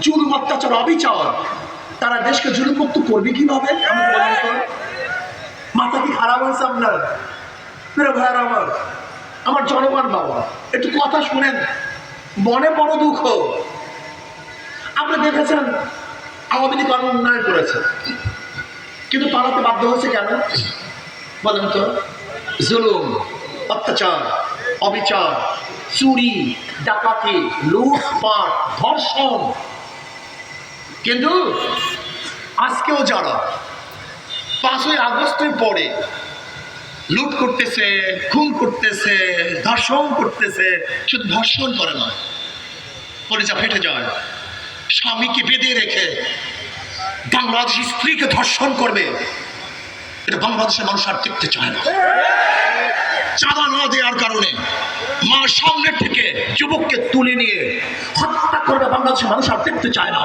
জুলুম, অত্যাচার, অবিচার, তারা দেশকে জুলুম মুক্ত করবে কিভাবে? মাথা কি খারাপ হয়েছে আপনার? প্রিয় ভাইয়ারা আমার জনগণ বাবা, একটু কথা শুনেন, মনে বড় দুঃখ। আপনি দেখেছেন আওয়ামী লীগ উন্নয়ন করেছে, কিন্তু পালাতে বাধ্য হয়েছে কেন বলেন তো? জুলুম, অত্যাচার, অবিচার, চুরি, ডাকাতি, লুটপাট, ধর্ষণ। কিন্তু আজকেও যারা 5ই আগস্টের পরে লুট করতেছে, খুন করতেছে, ধর্ষণ করতেছে, শুধু ধর্ষণ করে না, কলিজা ফেটে যায়, স্বামীকে বেঁধে রেখে বাংলাদেশি স্ত্রীকে ধর্ষণ করবে, এটা বাংলাদেশের মানুষ আর দেখতে চায় না। চাঁদা না দেওয়ার কারণে মা সামনে থেকে যুবককে তুলে নিয়ে হত্যা করবে, বাংলাদেশের মানুষ আর দেখতে চায় না।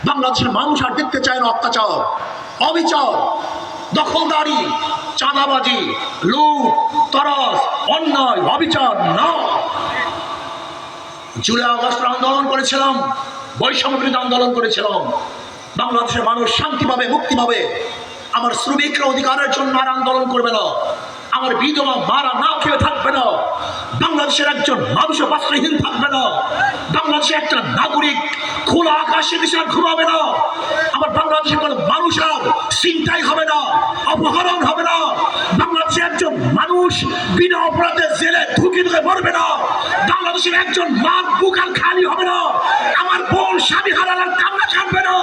বাংলাদেশের মানুষ আর দেখতে চায় না অত্যাচার, অবিচার, দখলদারি, চাঁদাবাজি, লুট, তরাস, অন্যায়, অবিচার না। জুলাই আগস্ট আন্দোলন করেছিলাম, বৈষম্য বিরোধী আন্দোলন করেছিলাম, বাংলাদেশের মানুষ শান্তি পাবে, মুক্তি পাবে। আমার শ্রমিকরা অধিকারের জন্য আর আন্দোলন করবে না, আমার বিধবা মারা না খেয়ে থাকবে না, বাংলাদেশের একজন মানুষও বস্ত্রহীন থাকবে না, বাংলাদেশের একটা নাগরিক খোলা আকাশে নিচে ঘুমাবে না, আমার বাংলাদেশের কোনো মানুষ আর চিন্তাই হবে না, অপহরণ হবে না, বাংলাদেশের একজন মানুষ বিনা অপরাধে জেলে ঢুকে ঢুকে মরবে না, বাংলাদেশের একজন মার বুকাল খালি হবে না, আমার বোন স্বামী হারানোর কান্না কাঁদবে না,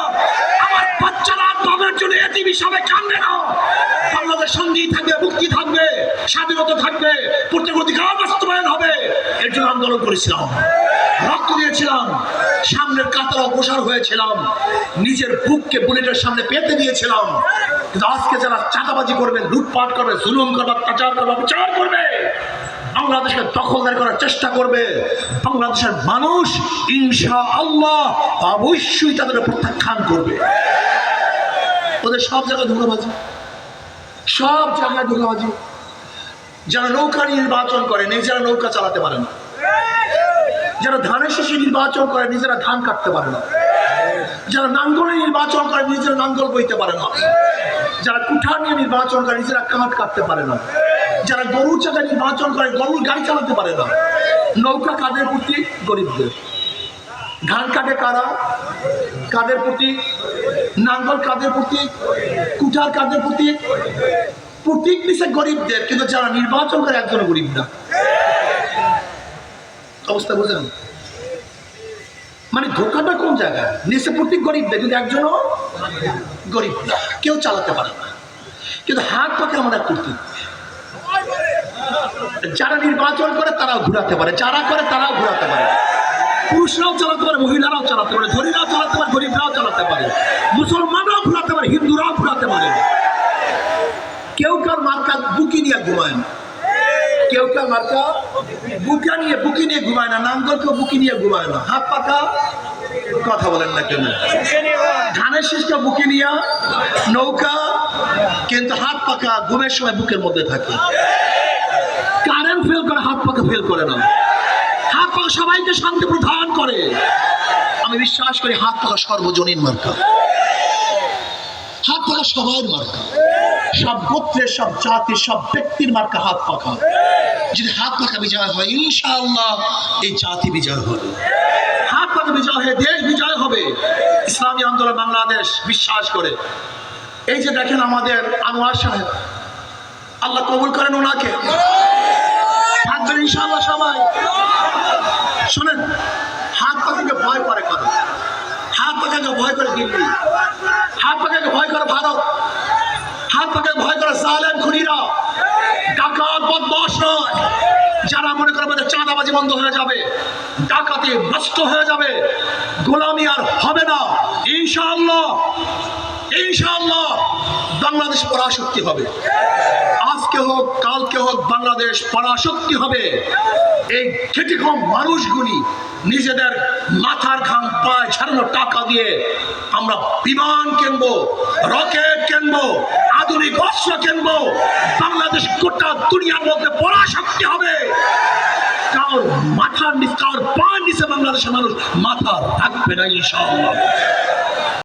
আমার বাচ্চারা বাবার জন্য এতিম হিসাবে কাঁদবে না। বাংলাদেশ শান্তি থাকবে, মুক্তি থাকবে, স্বাধীনতা থাকবে, প্রত্যেক অধিকার বাস্তবায়ন হবে। এর জন্য আন্দোলন করেছিলাম, রক্ত দিয়েছিলাম, সামনের কাতার অগ্রসর হয়েছিলাম, নিজের বুককে বুলেটের সামনে পেতে দিয়েছিলাম। কিন্তু আজকে যারা চাঁদাবাজি করবে, লুটপাট করবে, জুলুম করবে, অত্যাচার করবে, অবিচার করবে, বাংলাদেশকে দখলদারি করার চেষ্টা করবে, বাংলাদেশের মানুষ ইনশাআল্লাহ অবশ্যই তাদের প্রত্যাখ্যান করবে। ওদের সব জায়গায় ধোঁকাবাজি, সব জায়গায় ধোঁকাবাজি। যারা নৌকা নির্বাচন করে নিজেরা নৌকা চালাতে পারে না, যারা ধানের শীষে নির্বাচন করে নিজেরা ধান কাটতে পারে না, যারা নাঙ্গলে নির্বাচন করে নিজেরা নাঙ্গল বইতে পারে না, যারা কুঠার নিয়ে নির্বাচন করে নিজেরা কাঠ কাটতে পারে না, যারা গরুর চাকা নির্বাচন করে গরুর গাড়ি চালাতে পারে না। নৌকা কাদের প্রতি? গরিবদের। ধান কাটে কারা? কাদের প্রতি? নাঙ্গল কাদের প্রতি? কুঠার কাদের প্রতি? প্রতীক দিচ্ছে গরিবদের, কিন্তু যারা নির্বাচন করে একজন গরিব না। অবস্থা বুঝেন? মানে ধোকাটা কোন জায়গায়? নিচে প্রতীক গরিবদের, কিন্তু একজনও গরিব না, কেউ চালাতে পারে না, কিন্তু হাত পাকে আমরা প্রতীক। যারা নির্বাচন করে তারাও ঘুরাতে পারে, যারা করে তারাও ঘুরাতে পারে, পুরুষরাও চালাতে পারে, মহিলারাও চালাতে পারে, ধনীরাও চালাতে পারে, গরিবরাও চালাতে পারে, মুসলমানরাও ঘুরাতে পারে, হিন্দুরাও ঘুরাতে পারে। কেউ কার মার্কা বুকি নিয়ে ঘুমায় না, কেউ কার মার্কা বুকি নিয়ে ঘুমায় না, নাঙ্গলকেও বুকি নিয়ে ঘুমায় না। হাত পাকা কথা বলেন না কেন? ধানের শীষটা বুকি নিয়ে নৌকা, কিন্তু হাত পাকা ঘুমের সময় বুকের মধ্যে থাকে। কারেন্ট ফেল করে, হাত পাকা ফেল করে না। হাত পাকা সবাইকে শান্তি প্রদান করে। আমি বিশ্বাস করি হাত পাকা সর্বজনীন মার্কা, হাত পাকা সবার মার্কা, সব গোত্রের, সব জাতির, সব ব্যক্তির মার্কা হাত পাকা। যদি হাত পাকা বিজয় হয়, ইনশাআল্লাহ এই জাতি বিজয় হবে, হাত পাকা বিজয় হয়ে দেশ বিজয় হবে। ইসলামী আন্দোলন বাংলাদেশ বিশ্বাস করে। এই যে দেখেন আমাদের আনোয়ার সাহেব, আল্লাহ কবুল করেন ওনাকে, থাকবেন ইনশাআল্লাহ সবাই। শোনেন, হাত পাখাকে ভয় করে কারণ, হাত পাখাকে ভয় করে দিল্লি, হাত পাখাকে ভয় করে ভারত, হাত পাখাকে ভয় করে জালেম খুনিরা, ডাকাত বদমাশ নয়। যারা মনে করে আমাদের চাঁদাবাজি বন্ধ হয়ে যাবে, ডাকাতি নষ্ট হয়ে যাবে, গোলামি আর হবে না, ইনশাআল্লাহ ইনশাআল্লাহ বাংলাদেশ পরাশক্তি হবে। আজকে হোক কালকে হোক বাংলাদেশ পরাশক্তি হবে। এই খেটে কম মানুষগুলি নিজেদের মাথার ঘাম পায় ছাড়ানো টাকা দিয়ে আমরা বিমান কিনবো, রকেট কিনবো, আধুনিক অস্ত্র কিনবো, বাংলাদেশ গোটা দুনিয়ার মধ্যে পরাশক্তি হবে। কার মাথার নিচ, কার মান নিচে বাংলাদেশের মানুষ মাথা রাখবে না ইনশাআল্লাহ।